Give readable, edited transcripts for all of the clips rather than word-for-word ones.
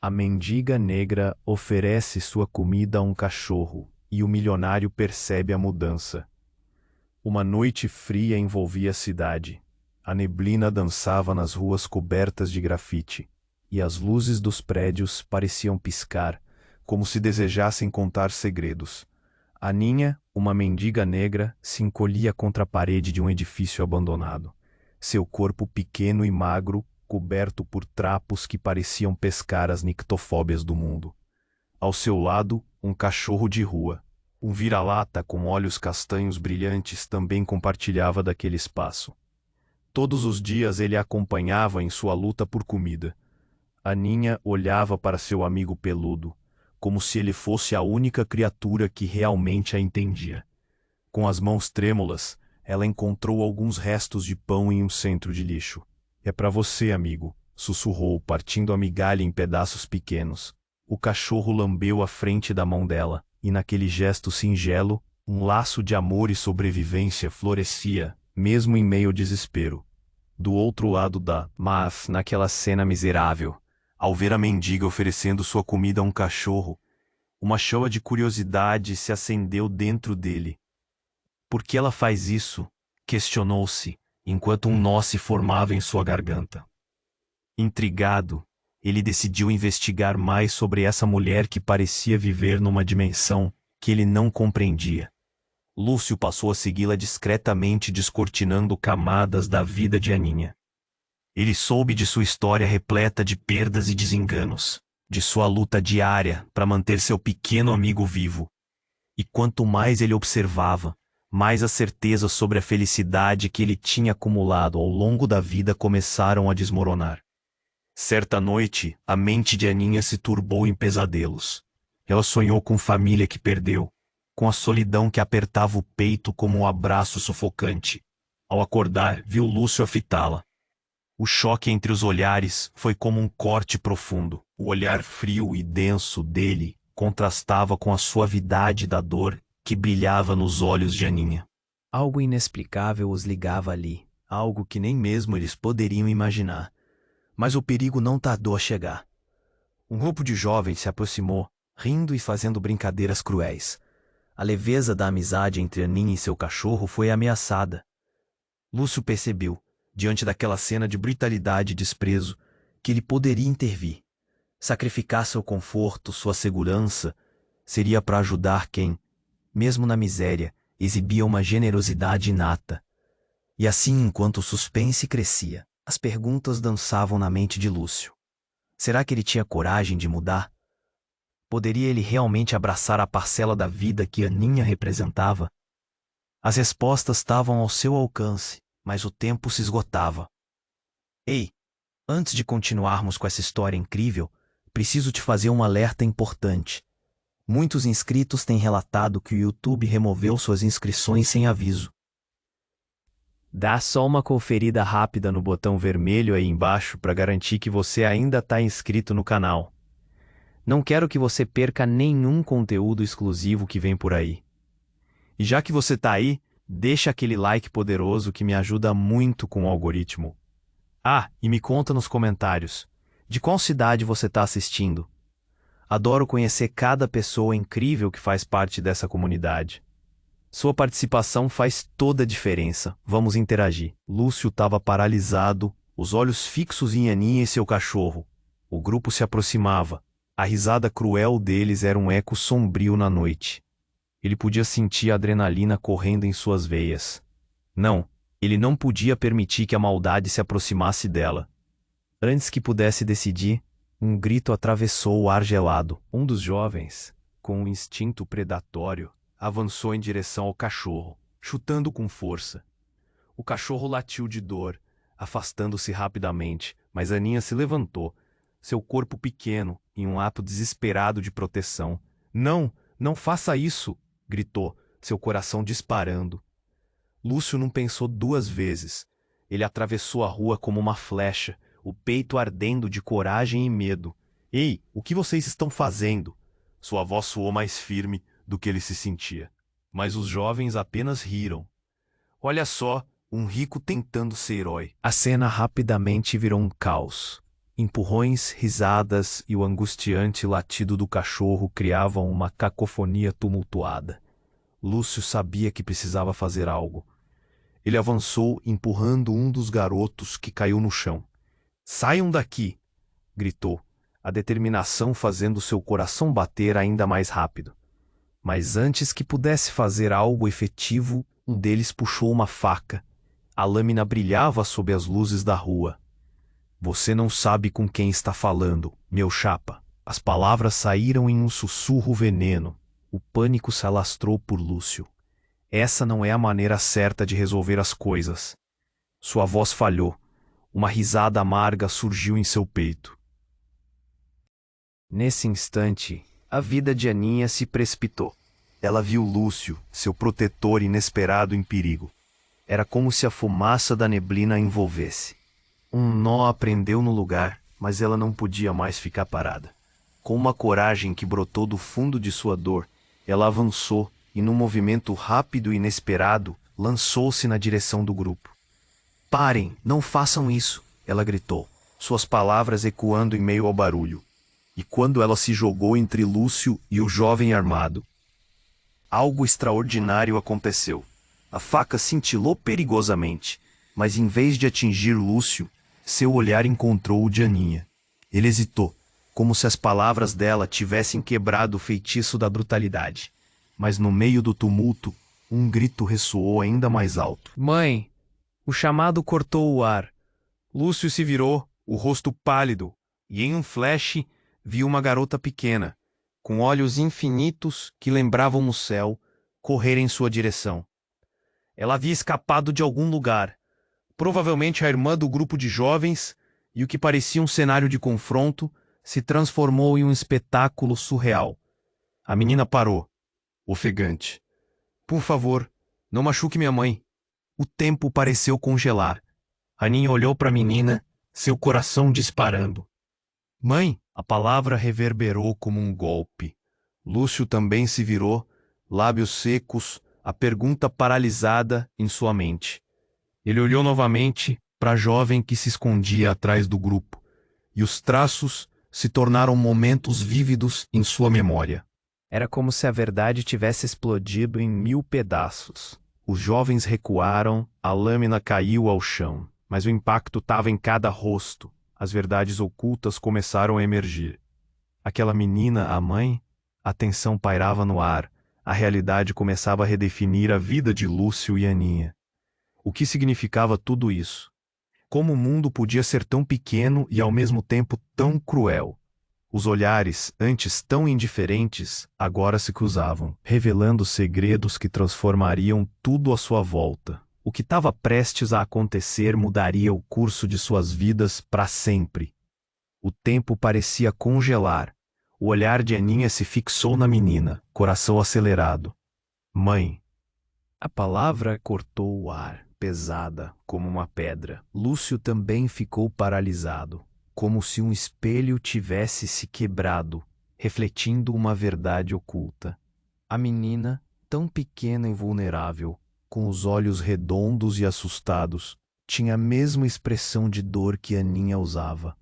A mendiga negra oferece sua comida a um cachorro, e o milionário percebe a mudança. Uma noite fria envolvia a cidade. A neblina dançava nas ruas cobertas de grafite, e as luzes dos prédios pareciam piscar, como se desejassem contar segredos. Aninha, uma mendiga negra, se encolhia contra a parede de um edifício abandonado. Seu corpo pequeno e magro, coberto por trapos que pareciam pescar as nictofóbias do mundo. Ao seu lado, um cachorro de rua. Um vira-lata com olhos castanhos brilhantes também compartilhava daquele espaço. Todos os dias ele a acompanhava em sua luta por comida. Aninha olhava para seu amigo peludo, como se ele fosse a única criatura que realmente a entendia. Com as mãos trêmulas, ela encontrou alguns restos de pão em um centro de lixo. É para você, amigo, sussurrou, partindo a migalha em pedaços pequenos. O cachorro lambeu a frente da mão dela, e naquele gesto singelo, um laço de amor e sobrevivência florescia, mesmo em meio ao desespero. Do outro lado mas naquela cena miserável, ao ver a mendiga oferecendo sua comida a um cachorro, uma chama de curiosidade se acendeu dentro dele. Por que ela faz isso? Questionou-se, enquanto um nó se formava em sua garganta. Intrigado, ele decidiu investigar mais sobre essa mulher que parecia viver numa dimensão que ele não compreendia. Lúcio passou a segui-la discretamente, descortinando camadas da vida de Aninha. Ele soube de sua história repleta de perdas e desenganos, de sua luta diária para manter seu pequeno amigo vivo. E quanto mais ele observava, mais as certezas sobre a felicidade que ele tinha acumulado ao longo da vida começaram a desmoronar. Certa noite, a mente de Aninha se turbou em pesadelos. Ela sonhou com família que perdeu, com a solidão que apertava o peito como um abraço sufocante. Ao acordar, viu Lúcio a fitá-la. O choque entre os olhares foi como um corte profundo. O olhar frio e denso dele contrastava com a suavidade da dor que brilhava nos olhos de Aninha. Algo inexplicável os ligava ali, algo que nem mesmo eles poderiam imaginar. Mas o perigo não tardou a chegar. Um grupo de jovens se aproximou, rindo e fazendo brincadeiras cruéis. A leveza da amizade entre Aninha e seu cachorro foi ameaçada. Lúcio percebeu, diante daquela cena de brutalidade e desprezo, que ele poderia intervir. Sacrificar seu conforto, sua segurança, seria para ajudar quem, mesmo na miséria, exibia uma generosidade inata. E assim, enquanto o suspense crescia, as perguntas dançavam na mente de Lúcio. Será que ele tinha coragem de mudar? Poderia ele realmente abraçar a parcela da vida que Aninha representava? As respostas estavam ao seu alcance, mas o tempo se esgotava. Ei, antes de continuarmos com essa história incrível, preciso te fazer um alerta importante. Muitos inscritos têm relatado que o YouTube removeu suas inscrições sem aviso. Dá só uma conferida rápida no botão vermelho aí embaixo para garantir que você ainda está inscrito no canal. Não quero que você perca nenhum conteúdo exclusivo que vem por aí. E já que você está aí, deixa aquele like poderoso que me ajuda muito com o algoritmo. Ah, e me conta nos comentários, de qual cidade você está assistindo? Adoro conhecer cada pessoa incrível que faz parte dessa comunidade. Sua participação faz toda a diferença. Vamos interagir. Lúcio estava paralisado, os olhos fixos em Aninha e seu cachorro. O grupo se aproximava. A risada cruel deles era um eco sombrio na noite. Ele podia sentir a adrenalina correndo em suas veias. Não, ele não podia permitir que a maldade se aproximasse dela. Antes que pudesse decidir, um grito atravessou o ar gelado. Um dos jovens, com um instinto predatório, avançou em direção ao cachorro, chutando com força. O cachorro latiu de dor, afastando-se rapidamente, mas Aninha se levantou, seu corpo pequeno, em um ato desesperado de proteção. Não, não faça isso! Gritou, seu coração disparando. Lúcio não pensou duas vezes. Ele atravessou a rua como uma flecha, o peito ardendo de coragem e medo. Ei, o que vocês estão fazendo? Sua voz soou mais firme do que ele se sentia. Mas os jovens apenas riram. Olha só, um rico tentando ser herói. A cena rapidamente virou um caos. Empurrões, risadas e o angustiante latido do cachorro criavam uma cacofonia tumultuada. Lúcio sabia que precisava fazer algo. Ele avançou, empurrando um dos garotos que caiu no chão. "Saiam daqui!" gritou, a determinação fazendo seu coração bater ainda mais rápido. Mas antes que pudesse fazer algo efetivo, um deles puxou uma faca. A lâmina brilhava sob as luzes da rua. "Você não sabe com quem está falando, meu chapa." As palavras saíram em um sussurro veneno. O pânico se alastrou por Lúcio. Essa não é a maneira certa de resolver as coisas. Sua voz falhou. Uma risada amarga surgiu em seu peito. Nesse instante, a vida de Aninha se precipitou. Ela viu Lúcio, seu protetor inesperado, em perigo. Era como se a fumaça da neblina a envolvesse. Um nó a prendeu no lugar, mas ela não podia mais ficar parada. Com uma coragem que brotou do fundo de sua dor, ela avançou e, num movimento rápido e inesperado, lançou-se na direção do grupo. "Parem, não façam isso!" ela gritou, suas palavras ecoando em meio ao barulho. E quando ela se jogou entre Lúcio e o jovem armado, algo extraordinário aconteceu. A faca cintilou perigosamente, mas em vez de atingir Lúcio, seu olhar encontrou o de Aninha. Ele hesitou, como se as palavras dela tivessem quebrado o feitiço da brutalidade. Mas no meio do tumulto, um grito ressoou ainda mais alto. "Mãe!" O chamado cortou o ar. Lúcio se virou, o rosto pálido, e em um flash viu uma garota pequena, com olhos infinitos que lembravam no céu, correr em sua direção. Ela havia escapado de algum lugar, provavelmente a irmã do grupo de jovens, e o que parecia um cenário de confronto se transformou em um espetáculo surreal. A menina parou, ofegante. "Por favor, não machuque minha mãe." O tempo pareceu congelar. Aninha olhou para a menina, seu coração disparando. "Mãe!" A palavra reverberou como um golpe. Lúcio também se virou, lábios secos, a pergunta paralisada em sua mente. Ele olhou novamente para a jovem que se escondia atrás do grupo, e os traços se tornaram momentos vívidos em sua memória. Era como se a verdade tivesse explodido em 1000 pedaços. Os jovens recuaram, a lâmina caiu ao chão, mas o impacto estava em cada rosto. As verdades ocultas começaram a emergir. Aquela menina, a mãe? A tensão pairava no ar. A realidade começava a redefinir a vida de Lúcio e Aninha. O que significava tudo isso? Como o mundo podia ser tão pequeno e ao mesmo tempo tão cruel? Os olhares, antes tão indiferentes, agora se cruzavam, revelando segredos que transformariam tudo à sua volta. O que estava prestes a acontecer mudaria o curso de suas vidas para sempre. O tempo parecia congelar. O olhar de Aninha se fixou na menina, coração acelerado. "Mãe!" A palavra cortou o ar, pesada como uma pedra. Lúcio também ficou paralisado, como se um espelho tivesse se quebrado, refletindo uma verdade oculta. A menina, tão pequena e vulnerável, com os olhos redondos e assustados, tinha a mesma expressão de dor que Aninha usava.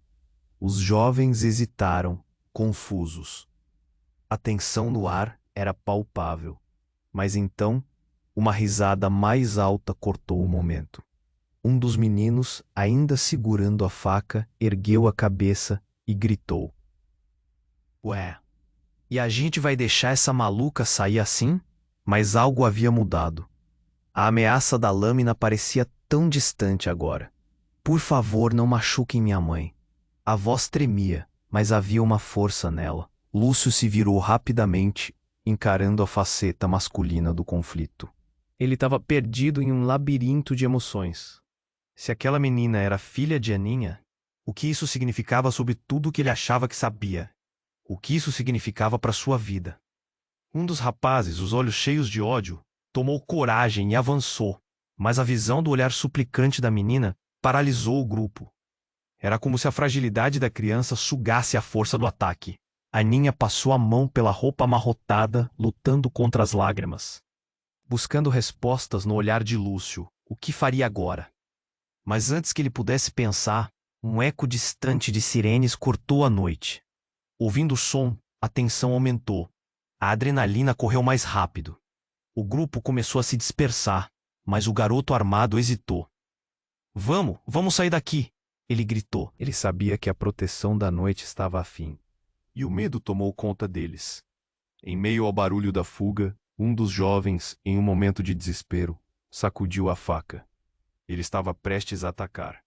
Os jovens hesitaram, confusos. A tensão no ar era palpável. Mas então, uma risada mais alta cortou o momento. Um dos meninos, ainda segurando a faca, ergueu a cabeça e gritou. "Ué, e a gente vai deixar essa maluca sair assim?" Mas algo havia mudado. A ameaça da lâmina parecia tão distante agora. "Por favor, não machuquem minha mãe." A voz tremia, mas havia uma força nela. Lúcio se virou rapidamente, encarando a faceta masculina do conflito. Ele estava perdido em um labirinto de emoções. Se aquela menina era filha de Aninha, o que isso significava sobre tudo o que ele achava que sabia? O que isso significava para sua vida? Um dos rapazes, os olhos cheios de ódio, tomou coragem e avançou, mas a visão do olhar suplicante da menina paralisou o grupo. Era como se a fragilidade da criança sugasse a força do ataque. Aninha passou a mão pela roupa amarrotada, lutando contra as lágrimas, buscando respostas no olhar de Lúcio. O que faria agora? Mas antes que ele pudesse pensar, Um eco distante de sirenes cortou a noite. Ouvindo o som, a tensão aumentou. A adrenalina correu mais rápido. O grupo começou a se dispersar, mas o garoto armado hesitou. Vamos sair daqui! Ele gritou. Ele sabia que a proteção da noite estava a fim. E o medo tomou conta deles. Em meio ao barulho da fuga, um dos jovens, em um momento de desespero, sacudiu a faca. Ele estava prestes a atacar.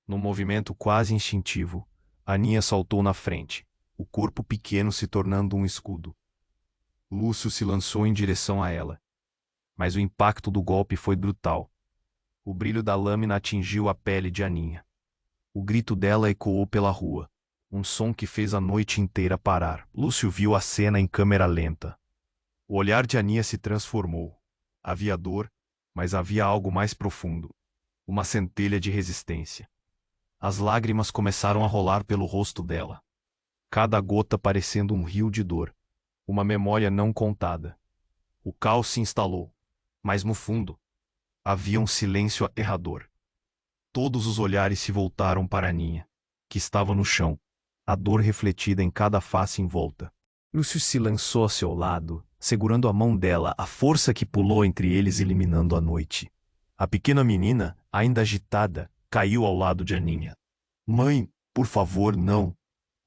Num movimento quase instintivo, Aninha saltou na frente, o corpo pequeno se tornando um escudo. Lúcio se lançou em direção a ela. Mas o impacto do golpe foi brutal. O brilho da lâmina atingiu a pele de Aninha. O grito dela ecoou pela rua, um som que fez a noite inteira parar. Lúcio viu a cena em câmera lenta. O olhar de Aninha se transformou. Havia dor, mas havia algo mais profundo. Uma centelha de resistência. As lágrimas começaram a rolar pelo rosto dela. Cada gota parecendo um rio de dor. Uma memória não contada. O caos se instalou. Mas no fundo, havia um silêncio aterrador. Todos os olhares se voltaram para Aninha, que estava no chão, a dor refletida em cada face em volta. Lúcio se lançou a seu lado, segurando a mão dela, a força que pulou entre eles eliminando a noite. A pequena menina, ainda agitada, caiu ao lado de Aninha. Mãe, por favor, não.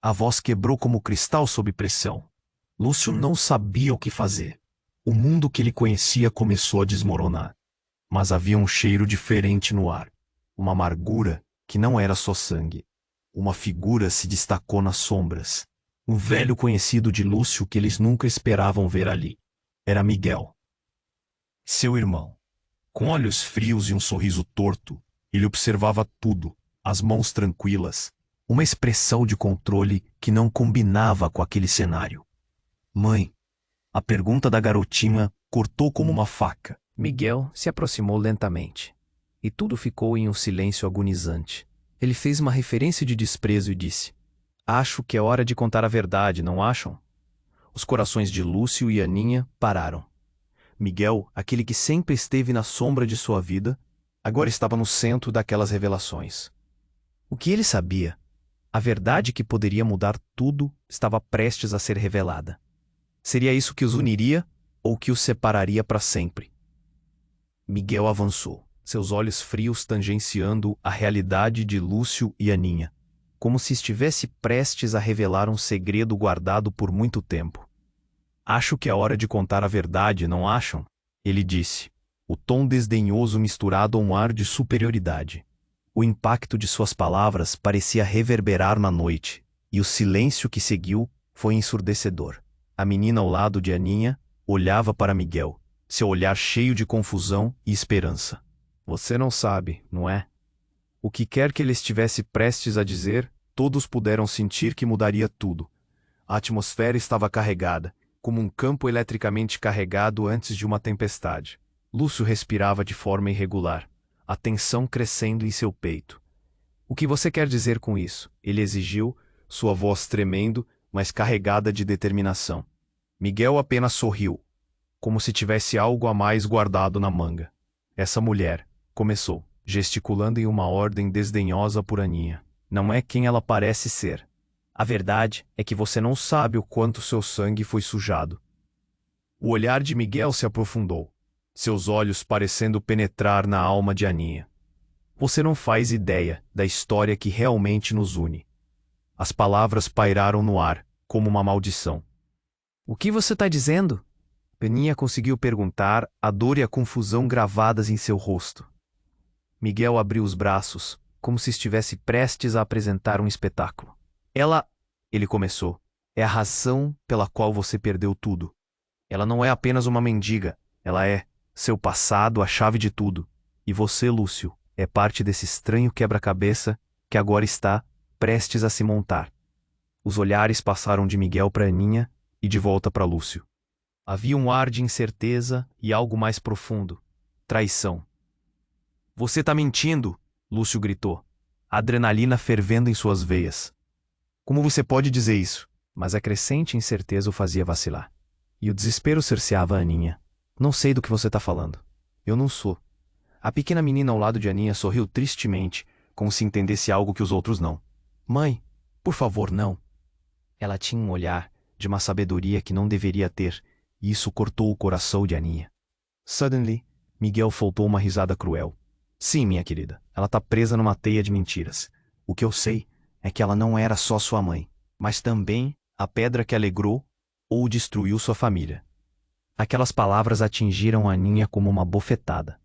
A voz quebrou como cristal sob pressão. Lúcio não sabia o que fazer. O mundo que ele conhecia começou a desmoronar. Mas havia um cheiro diferente no ar. Uma amargura que não era só sangue. Uma figura se destacou nas sombras. Um velho conhecido de Lúcio que eles nunca esperavam ver ali. Era Miguel. Seu irmão. Com olhos frios e um sorriso torto, ele observava tudo, as mãos tranquilas, uma expressão de controle que não combinava com aquele cenário. Mãe. A pergunta da garotinha cortou como uma faca. Miguel se aproximou lentamente, e tudo ficou em um silêncio agonizante. Ele fez uma referência de desprezo e disse: Acho que é hora de contar a verdade, não acham? Os corações de Lúcio e Aninha pararam. Miguel, aquele que sempre esteve na sombra de sua vida, agora estava no centro daquelas revelações. O que ele sabia? A verdade que poderia mudar tudo estava prestes a ser revelada. Seria isso que os uniria ou que os separaria para sempre? Miguel avançou, seus olhos frios tangenciando a realidade de Lúcio e Aninha, como se estivesse prestes a revelar um segredo guardado por muito tempo. Acho que é hora de contar a verdade, não acham? Ele disse, o tom desdenhoso misturado a um ar de superioridade. O impacto de suas palavras parecia reverberar na noite, e o silêncio que seguiu foi ensurdecedor. A menina ao lado de Aninha olhava para Miguel, seu olhar cheio de confusão e esperança. Você não sabe, não é? O que quer que ele estivesse prestes a dizer, todos puderam sentir que mudaria tudo. A atmosfera estava carregada, como um campo eletricamente carregado antes de uma tempestade. Lúcio respirava de forma irregular, a tensão crescendo em seu peito. O que você quer dizer com isso? Ele exigiu, sua voz tremendo, mas carregada de determinação. Miguel apenas sorriu, como se tivesse algo a mais guardado na manga. Essa mulher, começou, gesticulando em uma ordem desdenhosa por Aninha, não é quem ela parece ser. A verdade é que você não sabe o quanto seu sangue foi sujado. O olhar de Miguel se aprofundou, seus olhos parecendo penetrar na alma de Aninha. Você não faz ideia da história que realmente nos une. As palavras pairaram no ar, como uma maldição. O que você está dizendo? Aninha conseguiu perguntar, a dor e a confusão gravadas em seu rosto. Miguel abriu os braços, como se estivesse prestes a apresentar um espetáculo. Ele começou, é a razão pela qual você perdeu tudo. Ela não é apenas uma mendiga, ela é seu passado, a chave de tudo. E você, Lúcio, é parte desse estranho quebra-cabeça que agora está prestes a se montar. Os olhares passaram de Miguel para Aninha e de volta para Lúcio. Havia um ar de incerteza e algo mais profundo. Traição. Você está mentindo, Lúcio gritou, a adrenalina fervendo em suas veias. Como você pode dizer isso? Mas a crescente incerteza o fazia vacilar. E o desespero cerceava a Aninha. Não sei do que você está falando. Eu não sou. A pequena menina ao lado de Aninha sorriu tristemente, como se entendesse algo que os outros não. Mãe, por favor, não. Ela tinha um olhar de uma sabedoria que não deveria ter, e isso cortou o coração de Aninha. Suddenly, Miguel soltou uma risada cruel. Sim, minha querida, ela tá presa numa teia de mentiras. O que eu sei é que ela não era só sua mãe, mas também a pedra que alegrou ou destruiu sua família. Aquelas palavras atingiram Aninha como uma bofetada.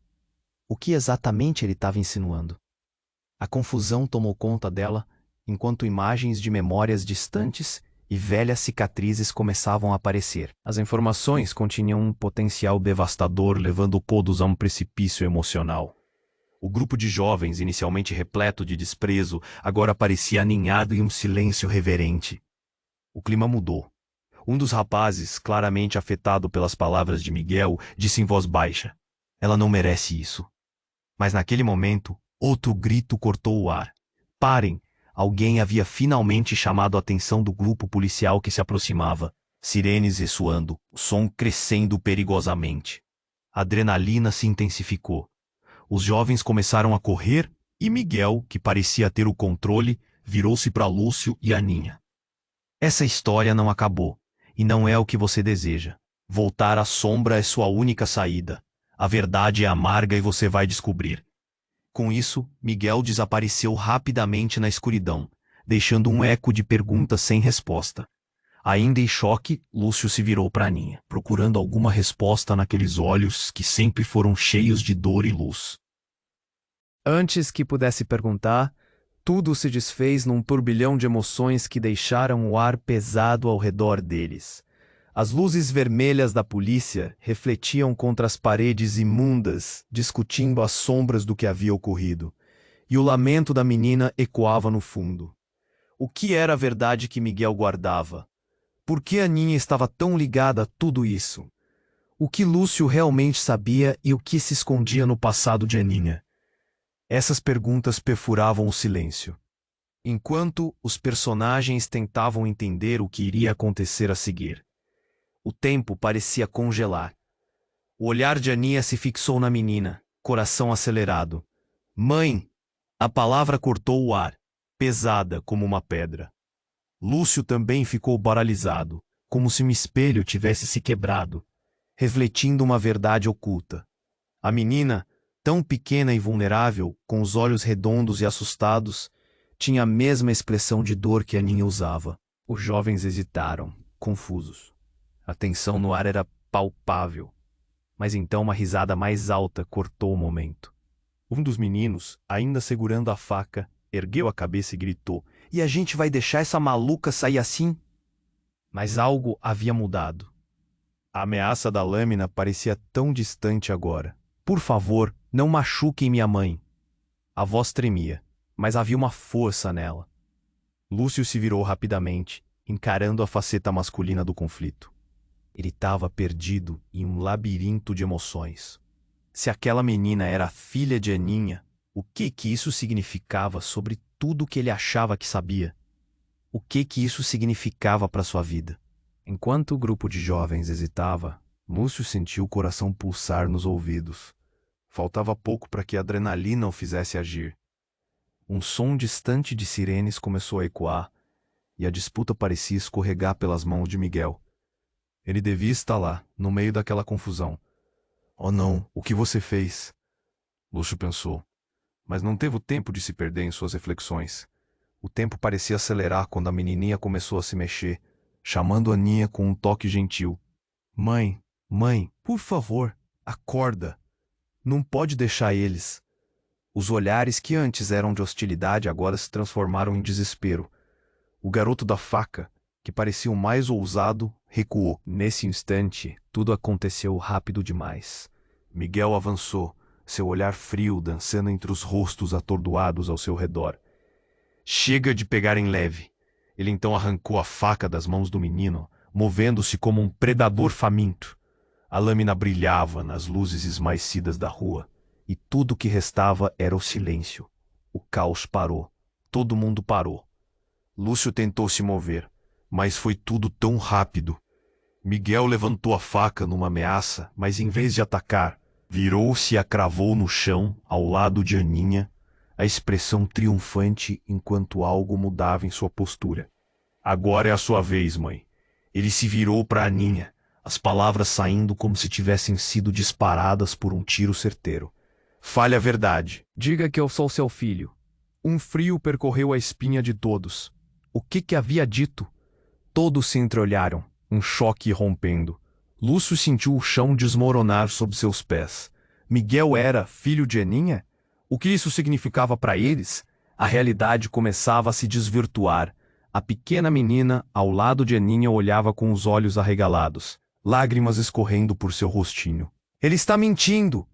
O que exatamente ele estava insinuando? A confusão tomou conta dela, enquanto imagens de memórias distantes e velhas cicatrizes começavam a aparecer. As informações continham um potencial devastador, levando todos a um precipício emocional. O grupo de jovens, inicialmente repleto de desprezo, agora parecia aninhado em um silêncio reverente. O clima mudou. Um dos rapazes, claramente afetado pelas palavras de Miguel, disse em voz baixa: Ela não merece isso. Mas naquele momento, outro grito cortou o ar. Parem! Alguém havia finalmente chamado a atenção do grupo policial que se aproximava. Sirenes ressoando, o som crescendo perigosamente. A adrenalina se intensificou. Os jovens começaram a correr e Miguel, que parecia ter o controle, virou-se para Lúcio e Aninha. Essa história não acabou, e não é o que você deseja. Voltar à sombra é sua única saída. A verdade é amarga e você vai descobrir. Com isso, Miguel desapareceu rapidamente na escuridão, deixando um eco de perguntas sem resposta. Ainda em choque, Lúcio se virou para Aninha, procurando alguma resposta naqueles olhos que sempre foram cheios de dor e luz. Antes que pudesse perguntar, tudo se desfez num turbilhão de emoções que deixaram o ar pesado ao redor deles. As luzes vermelhas da polícia refletiam contra as paredes imundas, discutindo as sombras do que havia ocorrido, e o lamento da menina ecoava no fundo. O que era a verdade que Miguel guardava? Por que Aninha estava tão ligada a tudo isso? O que Lúcio realmente sabia e o que se escondia no passado de Aninha? Essas perguntas perfuravam o silêncio, enquanto os personagens tentavam entender o que iria acontecer a seguir. O tempo parecia congelar. O olhar de Aninha se fixou na menina, coração acelerado. Mãe! A palavra cortou o ar, pesada como uma pedra. Lúcio também ficou paralisado, como se um espelho tivesse se quebrado, refletindo uma verdade oculta. A menina, tão pequena e vulnerável, com os olhos redondos e assustados, tinha a mesma expressão de dor que Aninha usava. Os jovens hesitaram, confusos. A tensão no ar era palpável. Mas então uma risada mais alta cortou o momento. Um dos meninos, ainda segurando a faca, ergueu a cabeça e gritou: "E a gente vai deixar essa maluca sair assim?" Mas algo havia mudado. A ameaça da lâmina parecia tão distante agora. "Por favor, não machuquem minha mãe." A voz tremia, mas havia uma força nela. Lúcio se virou rapidamente, encarando a faceta masculina do conflito. Ele estava perdido em um labirinto de emoções. Se aquela menina era a filha de Aninha, o que isso significava sobre tudo o que ele achava que sabia? O que isso significava para sua vida? Enquanto o grupo de jovens hesitava, Lúcio sentiu o coração pulsar nos ouvidos. Faltava pouco para que a adrenalina o fizesse agir. Um som distante de sirenes começou a ecoar, e a disputa parecia escorregar pelas mãos de Miguel. Ele devia estar lá, no meio daquela confusão. "Oh não, o que você fez?" Lúcio pensou, mas não teve o tempo de se perder em suas reflexões. O tempo parecia acelerar quando a menininha começou a se mexer, chamando Aninha com um toque gentil. Mãe, por favor, acorda. Não pode deixar eles." Os olhares que antes eram de hostilidade agora se transformaram em desespero. O garoto da faca, que parecia o mais ousado, recuou. Nesse instante, tudo aconteceu rápido demais. Miguel avançou, seu olhar frio dançando entre os rostos atordoados ao seu redor. "Chega de pegar em leve." Ele então arrancou a faca das mãos do menino, movendo-se como um predador faminto. A lâmina brilhava nas luzes esmaecidas da rua, e tudo o que restava era o silêncio. O caos parou. Todo mundo parou. Lúcio tentou se mover, mas foi tudo tão rápido. Miguel levantou a faca numa ameaça, mas em vez de atacar, virou-se e a cravou no chão, ao lado de Aninha. a expressão triunfante enquanto algo mudava em sua postura. Agora é a sua vez, mãe. Ele se virou para Aninha, as palavras saindo como se tivessem sido disparadas por um tiro certeiro. Fale a verdade. Diga que eu sou seu filho. Um frio percorreu a espinha de todos. O que havia dito? Todos se entreolharam, um choque rompendo. Lúcio sentiu o chão desmoronar sob seus pés. Miguel era filho de Aninha? O que isso significava para eles? A realidade começava a se desvirtuar. A pequena menina, ao lado de Aninha, olhava com os olhos arregalados, lágrimas escorrendo por seu rostinho. Ele está mentindo!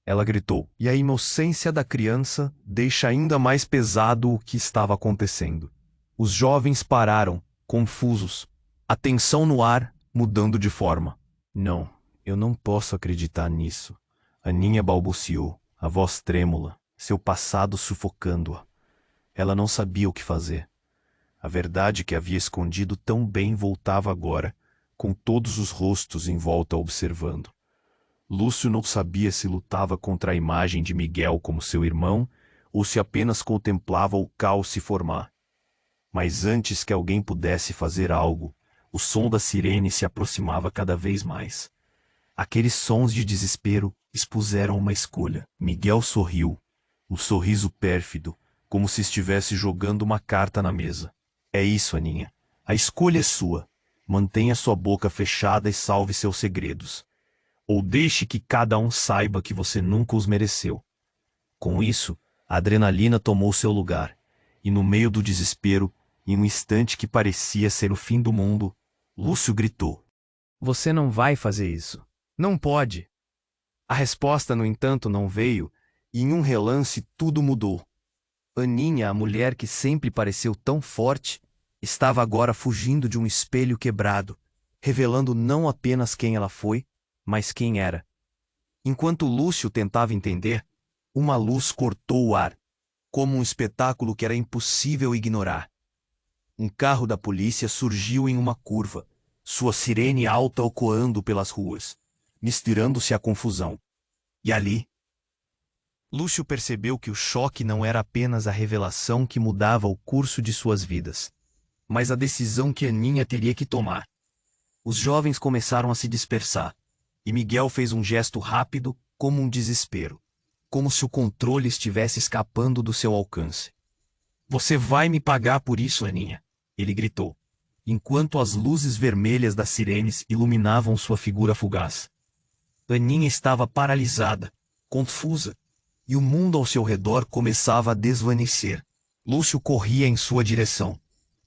Ela gritou, e a inocência da criança deixa ainda mais pesado o que estava acontecendo. Os jovens pararam, confusos, a tensão no ar mudando de forma. Não, eu não posso acreditar nisso. Aninha balbuciou, a voz trêmula, seu passado sufocando-a. Ela não sabia o que fazer. A verdade que havia escondido tão bem voltava agora, com todos os rostos em volta observando. Lúcio não sabia se lutava contra a imagem de Miguel como seu irmão ou se apenas contemplava o caos se formar. Mas antes que alguém pudesse fazer algo, o som da sirene se aproximava cada vez mais. Aqueles sons de desespero expuseram uma escolha. Miguel sorriu, um sorriso pérfido, como se estivesse jogando uma carta na mesa. É isso, Aninha. A escolha é sua. Mantenha sua boca fechada e salve seus segredos. Ou deixe que cada um saiba que você nunca os mereceu. Com isso, a adrenalina tomou seu lugar, e no meio do desespero, em um instante que parecia ser o fim do mundo, Lúcio gritou. Você não vai fazer isso. Não pode. A resposta, no entanto, não veio, e em um relance tudo mudou. Aninha, a mulher que sempre pareceu tão forte, estava agora fugindo de um espelho quebrado, revelando não apenas quem ela foi, mas quem era. Enquanto Lúcio tentava entender, uma luz cortou o ar, como um espetáculo que era impossível ignorar. Um carro da polícia surgiu em uma curva, sua sirene alta ecoando pelas ruas, misturando-se à confusão. E ali, Lúcio percebeu que o choque não era apenas a revelação que mudava o curso de suas vidas, mas a decisão que Aninha teria que tomar. Os jovens começaram a se dispersar, e Miguel fez um gesto rápido, como um desespero, como se o controle estivesse escapando do seu alcance. Você vai me pagar por isso, Aninha, ele gritou, enquanto as luzes vermelhas das sirenes iluminavam sua figura fugaz. Aninha estava paralisada, confusa, e o mundo ao seu redor começava a desvanecer. Lúcio corria em sua direção,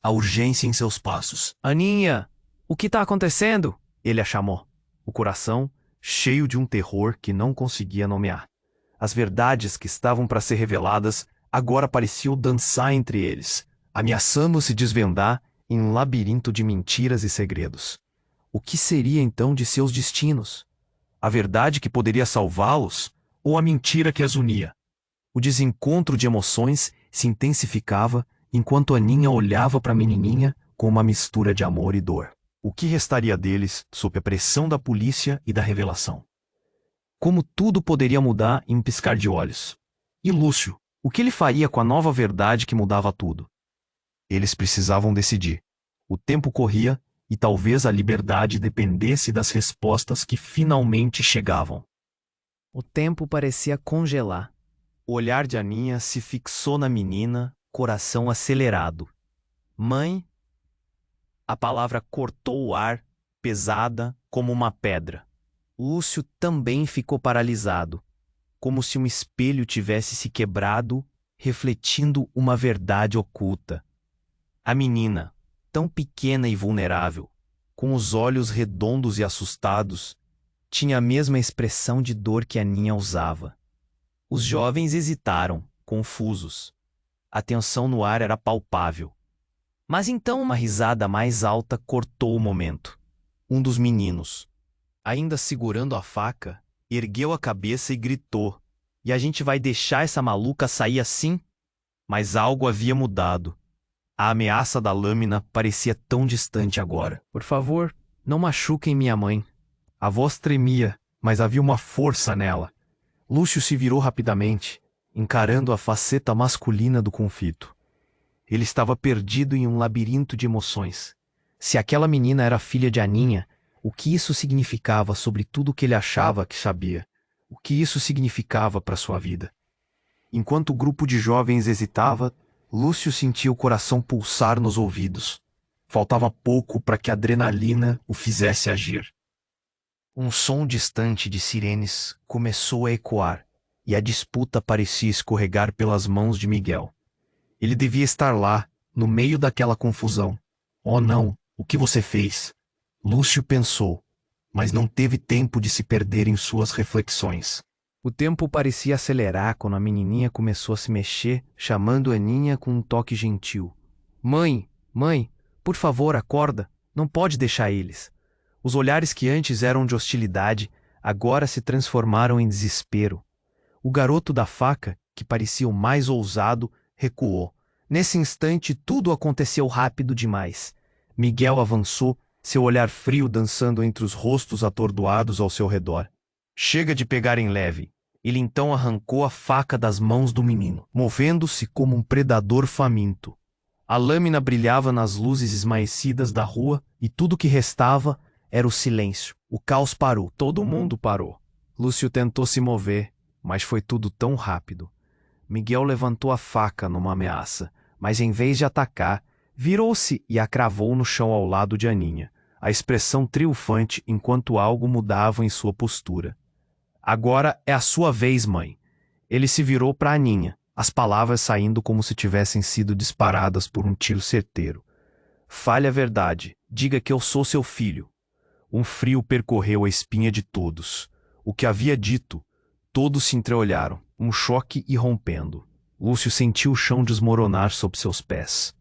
a urgência em seus passos. Aninha, o que está acontecendo? Ele a chamou, o coração cheio de um terror que não conseguia nomear. As verdades que estavam para ser reveladas agora pareciam dançar entre eles, ameaçando se desvendar em um labirinto de mentiras e segredos. O que seria então de seus destinos? A verdade que poderia salvá-los ou a mentira que as unia? O desencontro de emoções se intensificava enquanto Aninha olhava para a menininha com uma mistura de amor e dor. O que restaria deles sob a pressão da polícia e da revelação? Como tudo poderia mudar em um piscar de olhos? E Lúcio, o que ele faria com a nova verdade que mudava tudo? Eles precisavam decidir. O tempo corria e talvez a liberdade dependesse das respostas que finalmente chegavam. O tempo parecia congelar. O olhar de Aninha se fixou na menina, coração acelerado. Mãe? A palavra cortou o ar, pesada como uma pedra. Lúcio também ficou paralisado, como se um espelho tivesse se quebrado, refletindo uma verdade oculta. A menina, tão pequena e vulnerável, com os olhos redondos e assustados, tinha a mesma expressão de dor que Aninha usava. Os jovens hesitaram, confusos. A tensão no ar era palpável. Mas então uma risada mais alta cortou o momento. Um dos meninos, ainda segurando a faca, ergueu a cabeça e gritou: "E a gente vai deixar essa maluca sair assim?" Mas algo havia mudado. A ameaça da lâmina parecia tão distante agora. "Por favor, não machuquem minha mãe." A voz tremia, mas havia uma força nela. Lúcio se virou rapidamente, encarando a faceta masculina do conflito. Ele estava perdido em um labirinto de emoções. Se aquela menina era filha de Aninha, o que isso significava sobre tudo o que ele achava que sabia? O que isso significava para sua vida? Enquanto o grupo de jovens hesitava, Lúcio sentia o coração pulsar nos ouvidos. Faltava pouco para que a adrenalina o fizesse agir. Um som distante de sirenes começou a ecoar, e a disputa parecia escorregar pelas mãos de Miguel. Ele devia estar lá, no meio daquela confusão. Oh não, o que você fez? Lúcio pensou, mas não teve tempo de se perder em suas reflexões. O tempo parecia acelerar quando a menininha começou a se mexer, chamando Aninha com um toque gentil. Mãe, mãe, por favor, acorda, não pode deixar eles. Os olhares que antes eram de hostilidade, agora se transformaram em desespero. O garoto da faca, que parecia o mais ousado, recuou. Nesse instante, tudo aconteceu rápido demais. Miguel avançou, seu olhar frio dançando entre os rostos atordoados ao seu redor. Chega de pegar em leve. Ele então arrancou a faca das mãos do menino, movendo-se como um predador faminto. A lâmina brilhava nas luzes esmaecidas da rua e tudo que restava era o silêncio. O caos parou. Todo mundo parou. Lúcio tentou se mover, mas foi tudo tão rápido. Miguel levantou a faca numa ameaça, mas em vez de atacar, virou-se e a cravou no chão ao lado de Aninha, a expressão triunfante enquanto algo mudava em sua postura. Agora é a sua vez, mãe. Ele se virou para Aninha, as palavras saindo como se tivessem sido disparadas por um tiro certeiro. Fale a verdade, diga que eu sou seu filho. Um frio percorreu a espinha de todos. O que havia dito, todos se entreolharam, um choque irrompendo. Lúcio sentiu o chão desmoronar sob seus pés.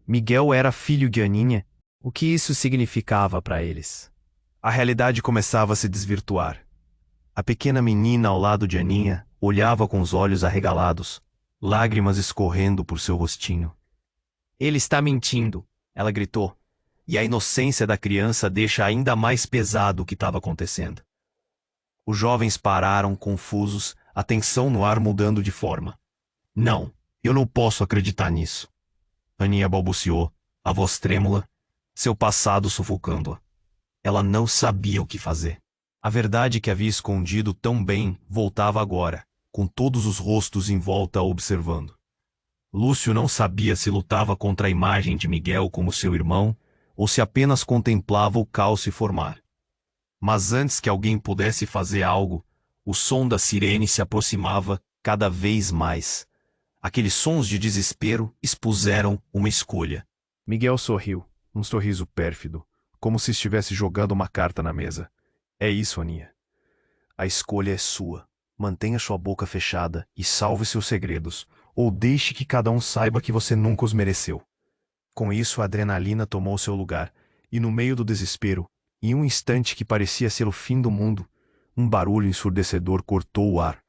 Miguel era filho de Aninha. O que isso significava para eles? A realidade começava a se desvirtuar. A pequena menina ao lado de Aninha olhava com os olhos arregalados, lágrimas escorrendo por seu rostinho. Ele está mentindo, ela gritou, e a inocência da criança deixa ainda mais pesado o que estava acontecendo. Os jovens pararam confusos, a tensão no ar mudando de forma. Não, eu não posso acreditar nisso. Aninha balbuciou, a voz trêmula, seu passado sufocando-a. Ela não sabia o que fazer. A verdade que havia escondido tão bem voltava agora, com todos os rostos em volta observando. Lúcio não sabia se lutava contra a imagem de Miguel como seu irmão, ou se apenas contemplava o caos se formar. Mas antes que alguém pudesse fazer algo, o som da sirene se aproximava cada vez mais. Aqueles sons de desespero expuseram uma escolha. Miguel sorriu, um sorriso pérfido, como se estivesse jogando uma carta na mesa. É isso, Aninha. A escolha é sua. Mantenha sua boca fechada e salve seus segredos, ou deixe que cada um saiba que você nunca os mereceu. Com isso, a adrenalina tomou seu lugar, e no meio do desespero, em um instante que parecia ser o fim do mundo, um barulho ensurdecedor cortou o ar.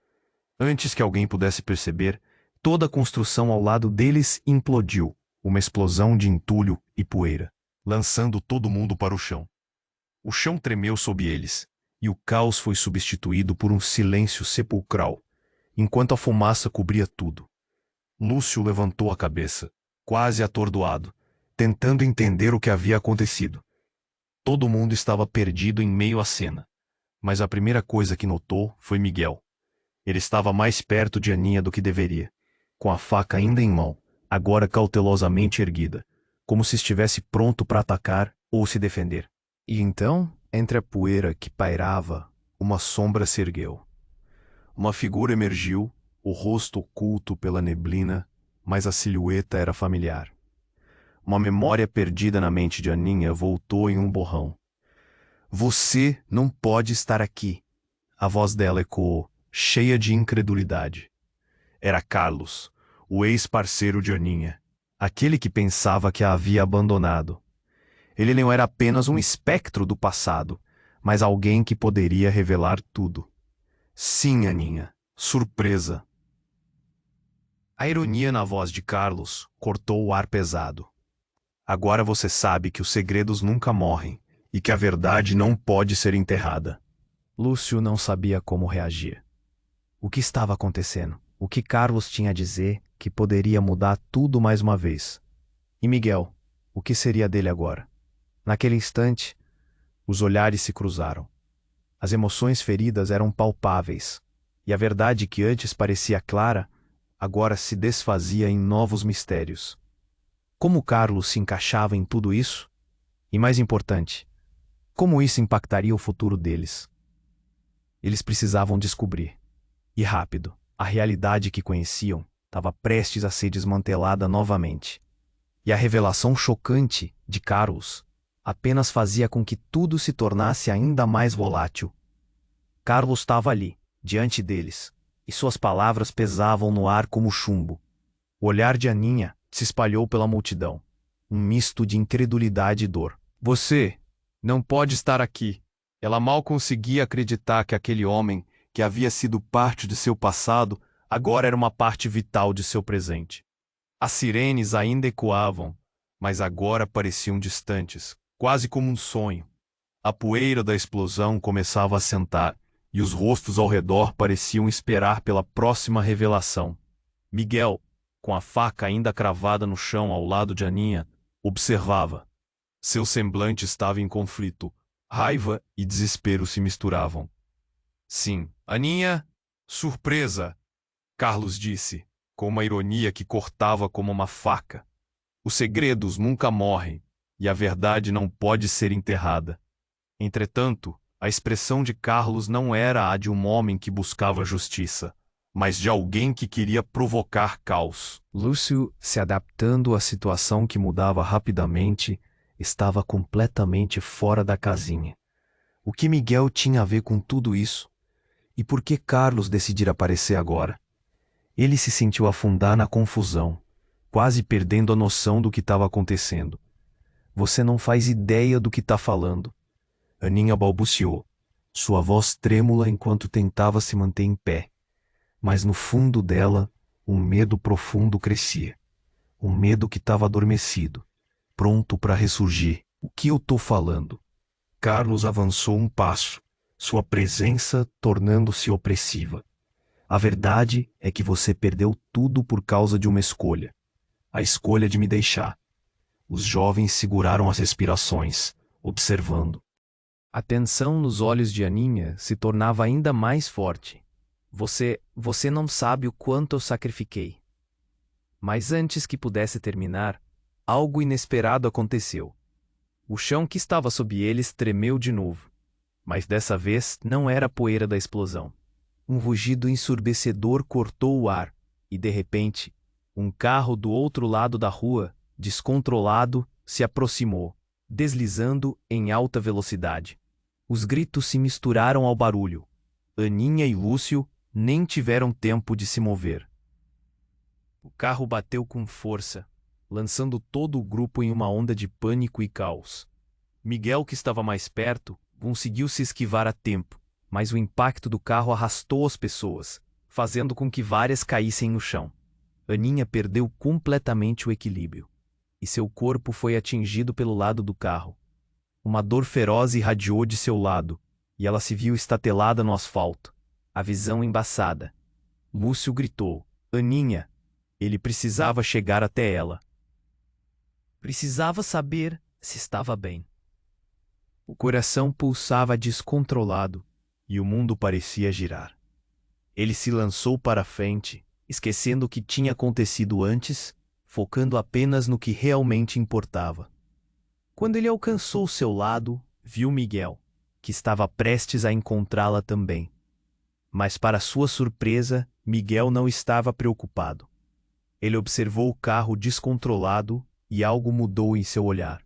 Antes que alguém pudesse perceber, toda a construção ao lado deles implodiu, uma explosão de entulho e poeira, lançando todo mundo para o chão. O chão tremeu sob eles, e o caos foi substituído por um silêncio sepulcral, enquanto a fumaça cobria tudo. Lúcio levantou a cabeça, quase atordoado, tentando entender o que havia acontecido. Todo mundo estava perdido em meio à cena, mas a primeira coisa que notou foi Miguel. Ele estava mais perto de Aninha do que deveria, com a faca ainda em mão, agora cautelosamente erguida, como se estivesse pronto para atacar ou se defender. E então, entre a poeira que pairava, uma sombra se ergueu. Uma figura emergiu, o rosto oculto pela neblina, mas a silhueta era familiar. Uma memória perdida na mente de Aninha voltou em um borrão. Você não pode estar aqui. A voz dela ecoou, cheia de incredulidade. Era Carlos, o ex-parceiro de Aninha, aquele que pensava que a havia abandonado. Ele não era apenas um espectro do passado, mas alguém que poderia revelar tudo. Sim, Aninha, surpresa. A ironia na voz de Carlos cortou o ar pesado. Agora você sabe que os segredos nunca morrem e que a verdade não pode ser enterrada. Lúcio não sabia como reagir. O que estava acontecendo? O que Carlos tinha a dizer que poderia mudar tudo mais uma vez. E Miguel, o que seria dele agora? Naquele instante, os olhares se cruzaram. As emoções feridas eram palpáveis, e a verdade que antes parecia clara, agora se desfazia em novos mistérios. Como Carlos se encaixava em tudo isso? E mais importante, como isso impactaria o futuro deles? Eles precisavam descobrir. E rápido, a realidade que conheciam estava prestes a ser desmantelada novamente. E a revelação chocante de Carlos apenas fazia com que tudo se tornasse ainda mais volátil. Carlos estava ali, diante deles, e suas palavras pesavam no ar como chumbo. O olhar de Aninha se espalhou pela multidão, um misto de incredulidade e dor. Você não pode estar aqui. Ela mal conseguia acreditar que aquele homem, que havia sido parte de seu passado, agora era uma parte vital de seu presente. As sirenes ainda ecoavam, mas agora pareciam distantes, quase como um sonho. A poeira da explosão começava a assentar, e os rostos ao redor pareciam esperar pela próxima revelação. Miguel, com a faca ainda cravada no chão ao lado de Aninha, observava. Seu semblante estava em conflito. Raiva e desespero se misturavam. Sim, Aninha, surpresa, Carlos disse, com uma ironia que cortava como uma faca. Os segredos nunca morrem, e a verdade não pode ser enterrada. Entretanto, a expressão de Carlos não era a de um homem que buscava justiça, mas de alguém que queria provocar caos. Lúcio, se adaptando à situação que mudava rapidamente, estava completamente fora da casinha. O que Miguel tinha a ver com tudo isso? E por que Carlos decidir aparecer agora? Ele se sentiu afundar na confusão, quase perdendo a noção do que estava acontecendo. Você não faz ideia do que está falando. Aninha balbuciou, sua voz trêmula enquanto tentava se manter em pé. Mas no fundo dela, um medo profundo crescia. Um medo que estava adormecido, pronto para ressurgir. O que eu tô falando? Carlos avançou um passo, sua presença tornando-se opressiva. A verdade é que você perdeu tudo por causa de uma escolha. A escolha de me deixar. Os jovens seguraram as respirações, observando. A tensão nos olhos de Aninha se tornava ainda mais forte. Você não sabe o quanto eu sacrifiquei. Mas antes que pudesse terminar, algo inesperado aconteceu. O chão que estava sob eles tremeu de novo. Mas dessa vez não era a poeira da explosão. Um rugido ensurdecedor cortou o ar, e de repente, um carro do outro lado da rua, descontrolado, se aproximou, deslizando em alta velocidade. Os gritos se misturaram ao barulho. Aninha e Lúcio nem tiveram tempo de se mover. O carro bateu com força, lançando todo o grupo em uma onda de pânico e caos. Miguel, que estava mais perto, conseguiu se esquivar a tempo, mas o impacto do carro arrastou as pessoas, fazendo com que várias caíssem no chão. Aninha perdeu completamente o equilíbrio, e seu corpo foi atingido pelo lado do carro. Uma dor feroz irradiou de seu lado, e ela se viu estatelada no asfalto, a visão embaçada. Lúcio gritou, Aninha! Ele precisava chegar até ela. Precisava saber se estava bem. O coração pulsava descontrolado e o mundo parecia girar. Ele se lançou para a frente, esquecendo o que tinha acontecido antes, focando apenas no que realmente importava. Quando ele alcançou seu lado, viu Miguel, que estava prestes a encontrá-la também. Mas para sua surpresa, Miguel não estava preocupado. Ele observou o carro descontrolado e algo mudou em seu olhar.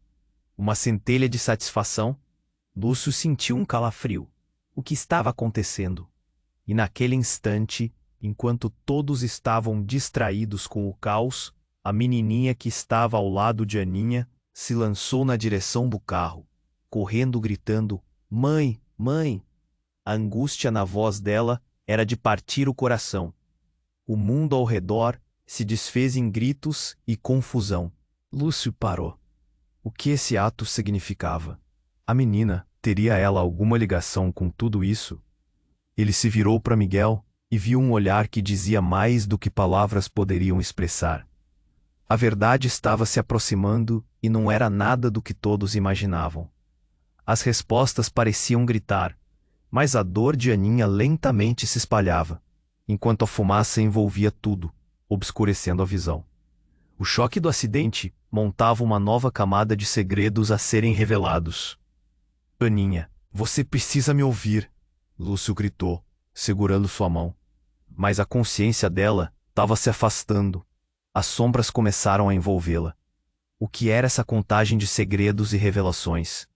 Uma centelha de satisfação. Lúcio sentiu um calafrio. O que estava acontecendo? E naquele instante, enquanto todos estavam distraídos com o caos, a menininha que estava ao lado de Aninha se lançou na direção do carro, correndo gritando, Mãe, mãe! A angústia na voz dela era de partir o coração. O mundo ao redor se desfez em gritos e confusão. Lúcio parou. O que esse ato significava? A menina, teria ela alguma ligação com tudo isso? Ele se virou para Miguel, e viu um olhar que dizia mais do que palavras poderiam expressar. A verdade estava se aproximando e não era nada do que todos imaginavam. As respostas pareciam gritar, mas a dor de Aninha lentamente se espalhava, enquanto a fumaça envolvia tudo, obscurecendo a visão. O choque do acidente montava uma nova camada de segredos a serem revelados. Aninha, você precisa me ouvir, Lúcio gritou, segurando sua mão. Mas a consciência dela estava se afastando. As sombras começaram a envolvê-la. O que era essa contagem de segredos e revelações?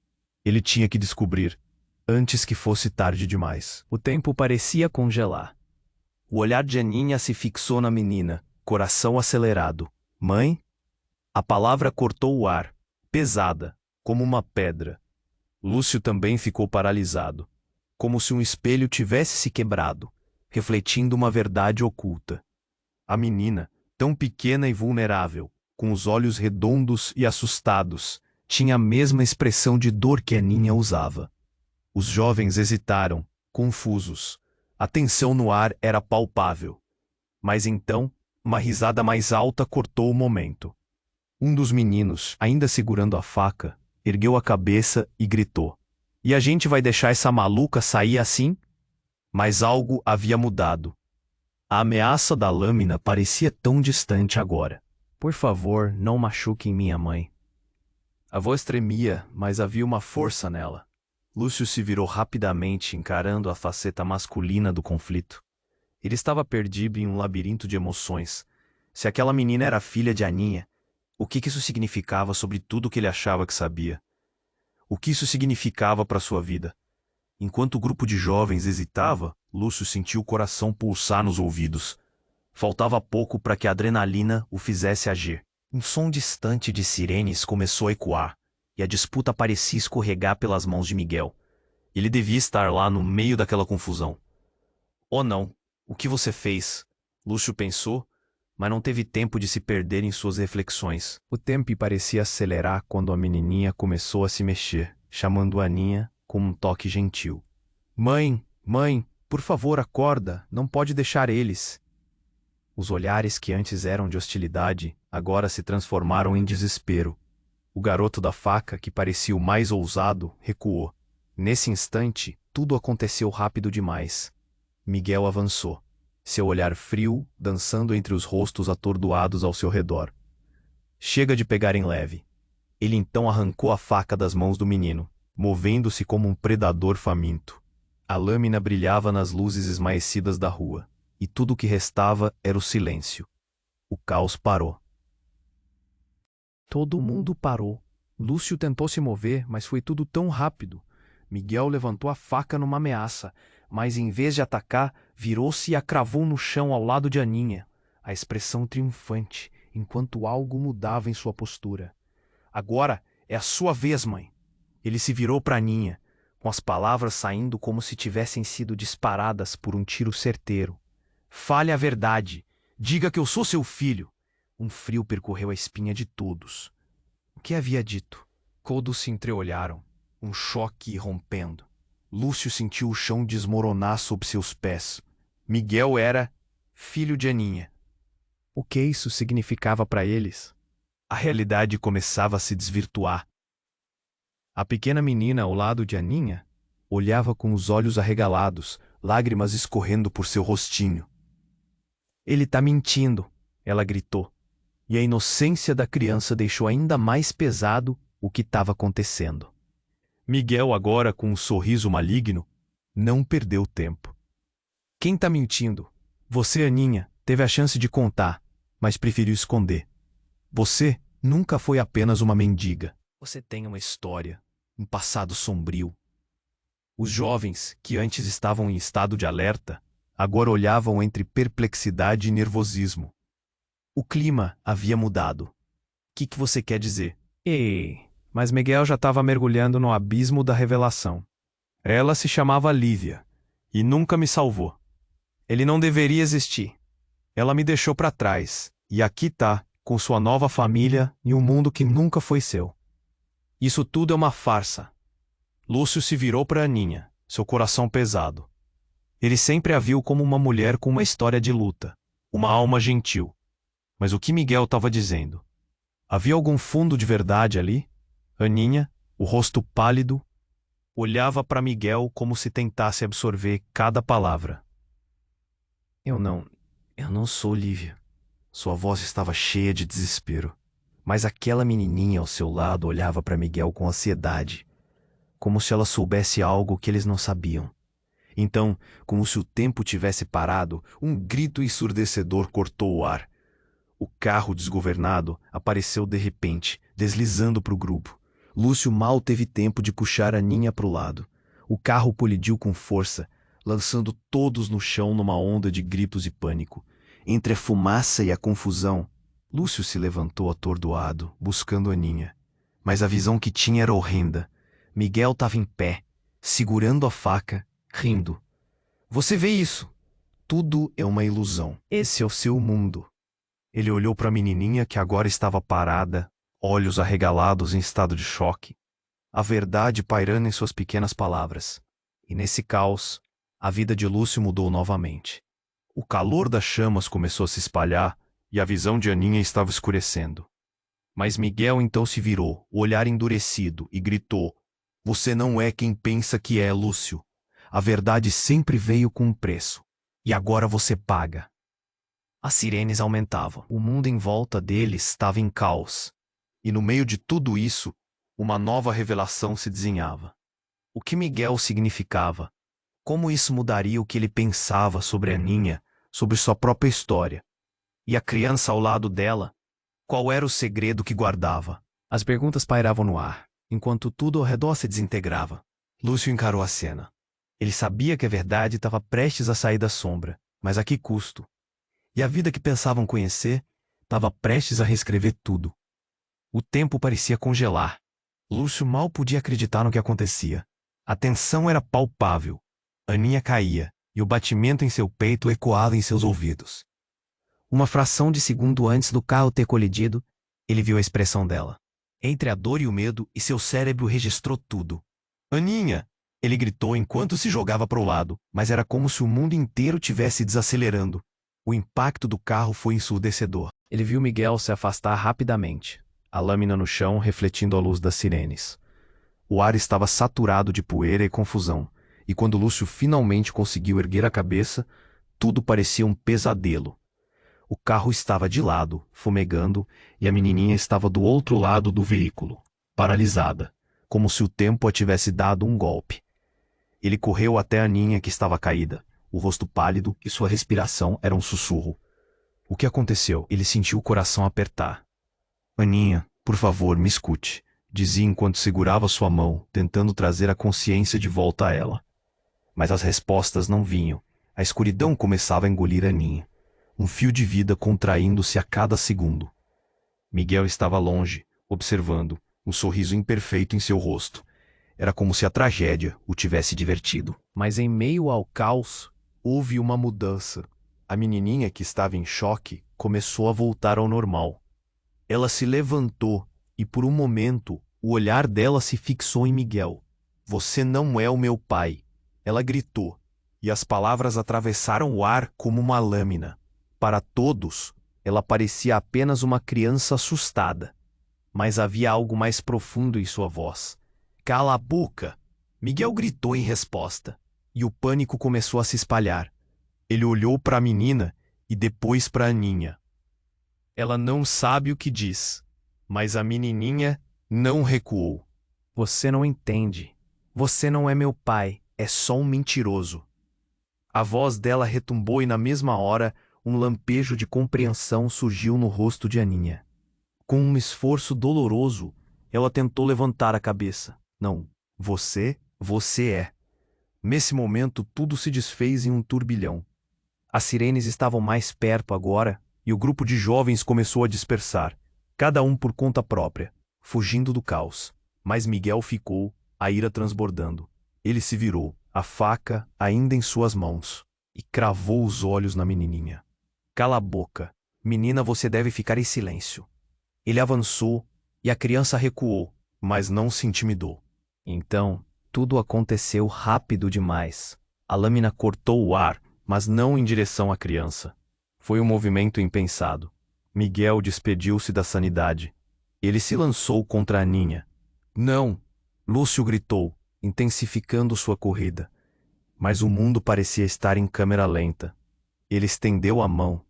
Ele tinha que descobrir, antes que fosse tarde demais. O tempo parecia congelar. O olhar de Aninha se fixou na menina, coração acelerado. Mãe? A palavra cortou o ar, pesada, como uma pedra. Lúcio também ficou paralisado, como se um espelho tivesse se quebrado, refletindo uma verdade oculta. A menina, tão pequena e vulnerável, com os olhos redondos e assustados, tinha a mesma expressão de dor que Aninha usava. Os jovens hesitaram, confusos. A tensão no ar era palpável. Mas então, uma risada mais alta cortou o momento. Um dos meninos, ainda segurando a faca, ergueu a cabeça e gritou: "E a gente vai deixar essa maluca sair assim?" Mas algo havia mudado. A ameaça da lâmina parecia tão distante agora. "Por favor, não machuquem minha mãe." A voz tremia, mas havia uma força nela. Lúcio se virou rapidamente, encarando a faceta masculina do conflito. Ele estava perdido em um labirinto de emoções. Se aquela menina era filha de Aninha, o que isso significava sobre tudo o que ele achava que sabia? O que isso significava para sua vida? Enquanto o grupo de jovens hesitava, Lúcio sentiu o coração pulsar nos ouvidos. Faltava pouco para que a adrenalina o fizesse agir. Um som distante de sirenes começou a ecoar, e a disputa parecia escorregar pelas mãos de Miguel. Ele devia estar lá no meio daquela confusão. "Oh não, o que você fez?" Lúcio pensou, mas não teve tempo de se perder em suas reflexões. O tempo parecia acelerar quando a menininha começou a se mexer, chamando Aninha com um toque gentil. Mãe, por favor, acorda, não pode deixar eles." Os olhares que antes eram de hostilidade, agora se transformaram em desespero. O garoto da faca, que parecia o mais ousado, recuou. Nesse instante, tudo aconteceu rápido demais. Miguel avançou, seu olhar frio dançando entre os rostos atordoados ao seu redor. "Chega de pegar em leve." Ele então arrancou a faca das mãos do menino, movendo-se como um predador faminto. A lâmina brilhava nas luzes esmaecidas da rua, e tudo o que restava era o silêncio. O caos parou. Todo mundo parou. Lúcio tentou se mover, mas foi tudo tão rápido. Miguel levantou a faca numa ameaça, mas em vez de atacar, virou-se e a cravou no chão ao lado de Aninha, a expressão triunfante, enquanto algo mudava em sua postura. "Agora é a sua vez, mãe." Ele se virou para Aninha, com as palavras saindo como se tivessem sido disparadas por um tiro certeiro. "Fale a verdade. Diga que eu sou seu filho." Um frio percorreu a espinha de todos. O que havia dito? Todos se entreolharam, um choque irrompendo. Lúcio sentiu o chão desmoronar sob seus pés. Miguel era filho de Aninha. O que isso significava para eles? A realidade começava a se desvirtuar. A pequena menina ao lado de Aninha olhava com os olhos arregalados, lágrimas escorrendo por seu rostinho. "Ele tá mentindo," ela gritou. E a inocência da criança deixou ainda mais pesado o que estava acontecendo. Miguel, agora com um sorriso maligno, não perdeu tempo. "Quem tá mentindo? Você, Aninha, teve a chance de contar, mas preferiu esconder. Você nunca foi apenas uma mendiga. Você tem uma história, um passado sombrio." Os jovens, que antes estavam em estado de alerta, agora olhavam entre perplexidade e nervosismo. O clima havia mudado. "O que você quer dizer?" "Ei, mas Miguel já estava mergulhando no abismo da revelação. Ela se chamava Lívia e nunca me salvou. Ele não deveria existir. Ela me deixou para trás e aqui tá, com sua nova família e um mundo que nunca foi seu. Isso tudo é uma farsa." Lúcio se virou para Aninha, seu coração pesado. Ele sempre a viu como uma mulher com uma história de luta, uma alma gentil. Mas o que Miguel estava dizendo? Havia algum fundo de verdade ali? Aninha, o rosto pálido, olhava para Miguel como se tentasse absorver cada palavra. Eu não sou Lívia. Sua voz estava cheia de desespero. Mas aquela menininha ao seu lado olhava para Miguel com ansiedade, como se ela soubesse algo que eles não sabiam. Então, como se o tempo tivesse parado, um grito ensurdecedor cortou o ar. O carro desgovernado apareceu de repente, deslizando para o grupo. Lúcio mal teve tempo de puxar Aninha para o lado. O carro colidiu com força, lançando todos no chão numa onda de gritos e pânico. Entre a fumaça e a confusão, Lúcio se levantou atordoado, buscando Aninha. Mas a visão que tinha era horrenda. Miguel estava em pé, segurando a faca, rindo. Você vê isso? Tudo é uma ilusão. Esse é o seu mundo. Ele olhou para a menininha que agora estava parada, olhos arregalados em estado de choque, a verdade pairando em suas pequenas palavras. E nesse caos, a vida de Lúcio mudou novamente. O calor das chamas começou a se espalhar e a visão de Aninha estava escurecendo. Mas Miguel então se virou, o olhar endurecido, e gritou: Você não é quem pensa que é, Lúcio. A verdade sempre veio com um preço. E agora você paga. As sirenes aumentavam. O mundo em volta deles estava em caos. E no meio de tudo isso, uma nova revelação se desenhava. O que Miguel significava? Como isso mudaria o que ele pensava sobre Aninha, sobre sua própria história? E a criança ao lado dela? Qual era o segredo que guardava? As perguntas pairavam no ar, enquanto tudo ao redor se desintegrava. Lúcio encarou a cena. Ele sabia que a verdade estava prestes a sair da sombra, mas a que custo? E a vida que pensavam conhecer estava prestes a reescrever tudo. O tempo parecia congelar. Lúcio mal podia acreditar no que acontecia. A tensão era palpável. Aninha caía, e o batimento em seu peito ecoava em seus ouvidos. Uma fração de segundo antes do carro ter colidido, ele viu a expressão dela. Entre a dor e o medo, e seu cérebro registrou tudo. Aninha! Ele gritou enquanto se jogava para o lado, mas era como se o mundo inteiro tivesse desacelerando. O impacto do carro foi ensurdecedor. Ele viu Miguel se afastar rapidamente, a lâmina no chão refletindo a luz das sirenes. O ar estava saturado de poeira e confusão, e quando Lúcio finalmente conseguiu erguer a cabeça, tudo parecia um pesadelo. O carro estava de lado, fumegando, e a menininha estava do outro lado do veículo, paralisada, como se o tempo a tivesse dado um golpe. Ele correu até Aninha, que estava caída, o rosto pálido e sua respiração era um sussurro. O que aconteceu? Ele sentiu o coração apertar. Aninha, por favor, me escute, dizia enquanto segurava sua mão, tentando trazer a consciência de volta a ela. Mas as respostas não vinham. A escuridão começava a engolir Aninha, um fio de vida contraindo-se a cada segundo. Miguel estava longe, observando, um sorriso imperfeito em seu rosto. Era como se a tragédia o tivesse divertido. Mas em meio ao caos, houve uma mudança. A menininha, que estava em choque, começou a voltar ao normal. Ela se levantou e, por um momento, o olhar dela se fixou em Miguel. Você não é o meu pai, ela gritou, e as palavras atravessaram o ar como uma lâmina. Para todos, ela parecia apenas uma criança assustada. Mas havia algo mais profundo em sua voz. Cala a boca! Miguel gritou em resposta, e o pânico começou a se espalhar. Ele olhou para a menina e depois para Aninha. Ela não sabe o que diz, mas a menininha não recuou. Você não entende. Você não é meu pai, é só um mentiroso. A voz dela retumbou e na mesma hora um lampejo de compreensão surgiu no rosto de Aninha. Com um esforço doloroso, ela tentou levantar a cabeça. Não, você é. Nesse momento tudo se desfez em um turbilhão. As sirenes estavam mais perto agora, e o grupo de jovens começou a dispersar, cada um por conta própria, fugindo do caos. Mas Miguel ficou, a ira transbordando. Ele se virou, a faca ainda em suas mãos, e cravou os olhos na menininha. Cala a boca. Menina, você deve ficar em silêncio. Ele avançou, e a criança recuou, mas não se intimidou. Então, tudo aconteceu rápido demais. A lâmina cortou o ar, mas não em direção à criança. Foi um movimento impensado. Miguel despediu-se da sanidade. Ele se lançou contra Aninha. Não! Lúcio gritou, intensificando sua corrida. Mas o mundo parecia estar em câmera lenta. Ele estendeu a mão,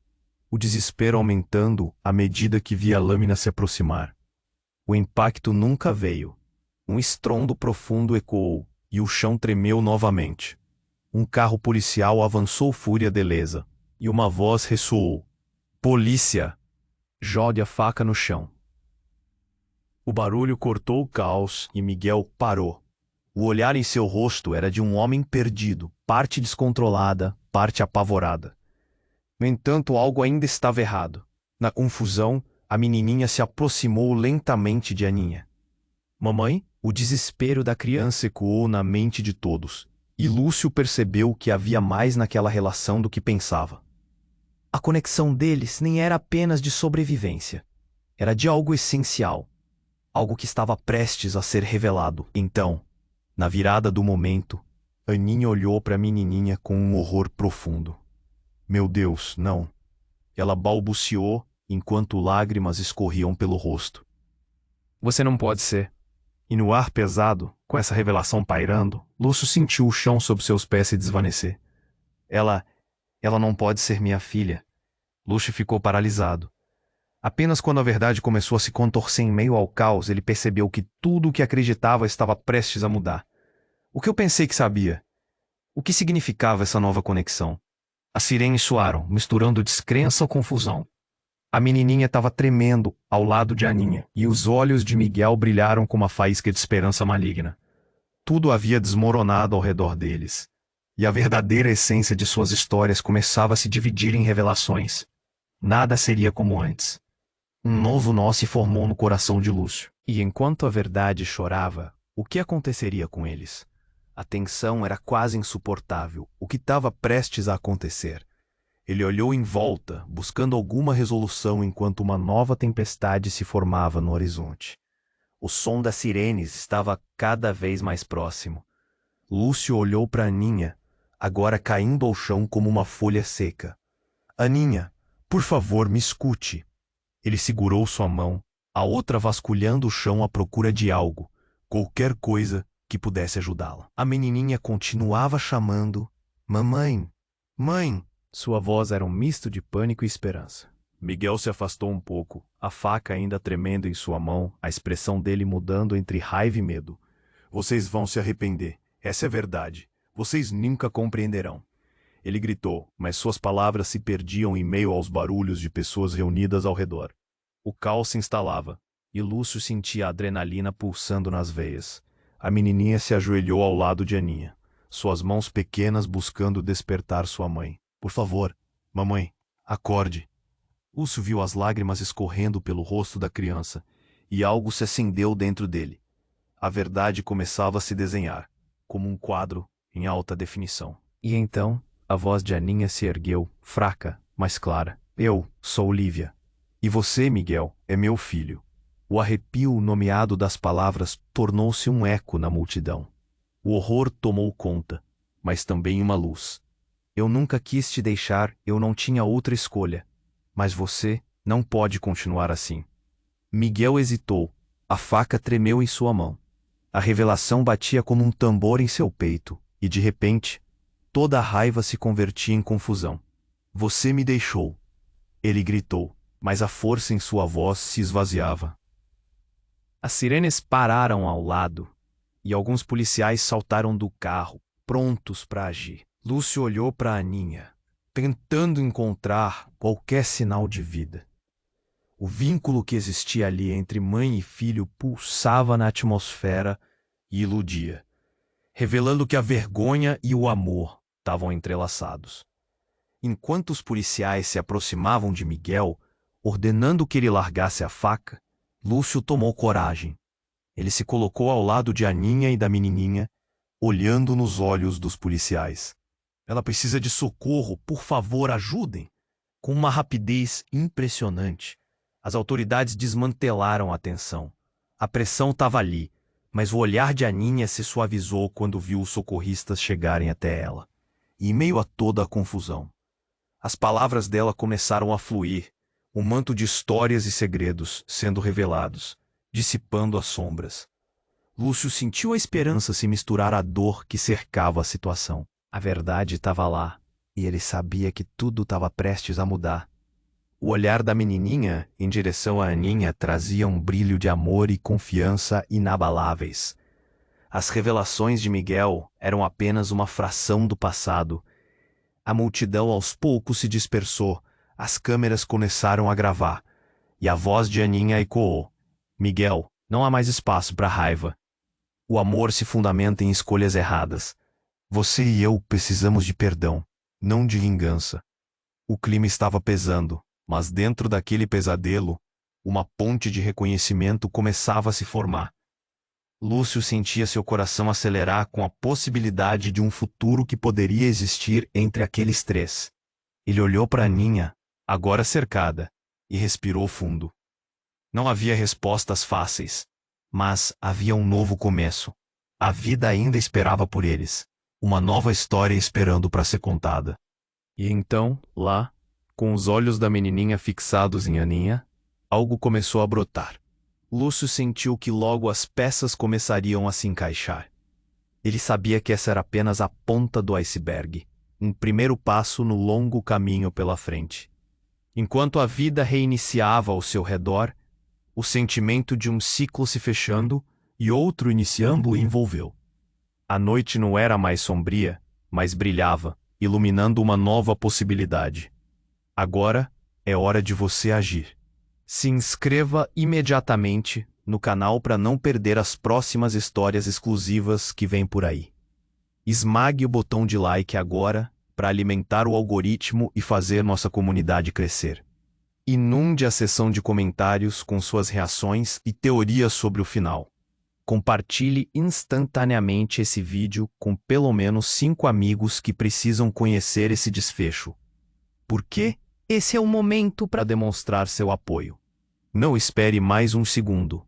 o desespero aumentando à medida que via a lâmina se aproximar. O impacto nunca veio. Um estrondo profundo ecoou, e o chão tremeu novamente. Um carro policial avançou fúria delesa, e uma voz ressoou. Polícia! Jogue a faca no chão. O barulho cortou o caos e Miguel parou. O olhar em seu rosto era de um homem perdido, parte descontrolada, parte apavorada. No entanto, algo ainda estava errado. Na confusão, a menininha se aproximou lentamente de Aninha. Mamãe? O desespero da criança ecoou na mente de todos, e Lúcio percebeu que havia mais naquela relação do que pensava. A conexão deles nem era apenas de sobrevivência. Era de algo essencial. Algo que estava prestes a ser revelado. Então, na virada do momento, Aninha olhou para a menininha com um horror profundo. Meu Deus, não! Ela balbuciou enquanto lágrimas escorriam pelo rosto. Você não pode ser. E no ar pesado, com essa revelação pairando, Lúcio sentiu o chão sob seus pés se desvanecer. Ela não pode ser minha filha. Lúcio ficou paralisado. Apenas quando a verdade começou a se contorcer em meio ao caos, ele percebeu que tudo o que acreditava estava prestes a mudar. O que eu pensei que sabia? O que significava essa nova conexão? As sirenes soaram, misturando descrença ou confusão. A menininha estava tremendo ao lado de Aninha, e os olhos de Miguel brilharam como uma faísca de esperança maligna. Tudo havia desmoronado ao redor deles, e a verdadeira essência de suas histórias começava a se dividir em revelações. Nada seria como antes. Um novo nó se formou no coração de Lúcio. E enquanto a verdade chorava, o que aconteceria com eles? A tensão era quase insuportável. O que estava prestes a acontecer? Ele olhou em volta, buscando alguma resolução enquanto uma nova tempestade se formava no horizonte. O som das sirenes estava cada vez mais próximo. Lúcio olhou para Aninha, agora caindo ao chão como uma folha seca. Aninha, por favor, me escute. Ele segurou sua mão, a outra vasculhando o chão à procura de algo, qualquer coisa que pudesse ajudá-la. A menininha continuava chamando, Mamãe, mãe. Sua voz era um misto de pânico e esperança. Miguel se afastou um pouco, a faca ainda tremendo em sua mão, a expressão dele mudando entre raiva e medo. Vocês vão se arrepender. Essa é a verdade. Vocês nunca compreenderão. Ele gritou, mas suas palavras se perdiam em meio aos barulhos de pessoas reunidas ao redor. O caos se instalava, e Lúcio sentia a adrenalina pulsando nas veias. A menininha se ajoelhou ao lado de Aninha, suas mãos pequenas buscando despertar sua mãe. Por favor, mamãe, acorde. Lúcio viu as lágrimas escorrendo pelo rosto da criança, e algo se acendeu dentro dele. A verdade começava a se desenhar, como um quadro em alta definição. E então, a voz de Aninha se ergueu, fraca, mas clara. Eu sou Lívia. E você, Miguel, é meu filho. O arrepio nomeado das palavras tornou-se um eco na multidão. O horror tomou conta, mas também uma luz. Eu nunca quis te deixar, eu não tinha outra escolha. Mas você não pode continuar assim. Miguel hesitou. A faca tremeu em sua mão. A revelação batia como um tambor em seu peito, e de repente, toda a raiva se convertia em confusão. Você me deixou. Ele gritou, mas a força em sua voz se esvaziava. As sirenes pararam ao lado, e alguns policiais saltaram do carro, prontos para agir. Lúcio olhou para Aninha, tentando encontrar qualquer sinal de vida. O vínculo que existia ali entre mãe e filho pulsava na atmosfera e iludia, revelando que a vergonha e o amor estavam entrelaçados. Enquanto os policiais se aproximavam de Miguel, ordenando que ele largasse a faca, Lúcio tomou coragem. Ele se colocou ao lado de Aninha e da menininha, olhando nos olhos dos policiais. Ela precisa de socorro, por favor, ajudem! Com uma rapidez impressionante, as autoridades desmantelaram a tensão. A pressão estava ali, mas o olhar de Aninha se suavizou quando viu os socorristas chegarem até ela. e em meio a toda a confusão, as palavras dela começaram a fluir, um manto de histórias e segredos sendo revelados, dissipando as sombras. Lúcio sentiu a esperança se misturar à dor que cercava a situação. A verdade estava lá, e ele sabia que tudo estava prestes a mudar. O olhar da menininha em direção a Aninha trazia um brilho de amor e confiança inabaláveis. As revelações de Miguel eram apenas uma fração do passado. A multidão aos poucos se dispersou, as câmeras começaram a gravar, e a voz de Aninha ecoou. Miguel, não há mais espaço para raiva. O amor se fundamenta em escolhas erradas. Você e eu precisamos de perdão, não de vingança. O clima estava pesando, mas dentro daquele pesadelo, uma ponte de reconhecimento começava a se formar. Lúcio sentia seu coração acelerar com a possibilidade de um futuro que poderia existir entre aqueles três. Ele olhou para Aninha, agora cercada, e respirou fundo. Não havia respostas fáceis, mas havia um novo começo. A vida ainda esperava por eles, uma nova história esperando para ser contada. E então, lá, com os olhos da menininha fixados em Aninha, algo começou a brotar. Lúcio sentiu que logo as peças começariam a se encaixar. Ele sabia que essa era apenas a ponta do iceberg, um primeiro passo no longo caminho pela frente. Enquanto a vida reiniciava ao seu redor, o sentimento de um ciclo se fechando e outro iniciando o envolveu. A noite não era mais sombria, mas brilhava, iluminando uma nova possibilidade. Agora é hora de você agir. Se inscreva imediatamente no canal para não perder as próximas histórias exclusivas que vêm por aí. Esmague o botão de like agora para alimentar o algoritmo e fazer nossa comunidade crescer. Inunde a seção de comentários com suas reações e teorias sobre o final. Compartilhe instantaneamente esse vídeo com pelo menos 5 amigos que precisam conhecer esse desfecho. Porque esse é o momento para demonstrar seu apoio. Não espere mais um segundo.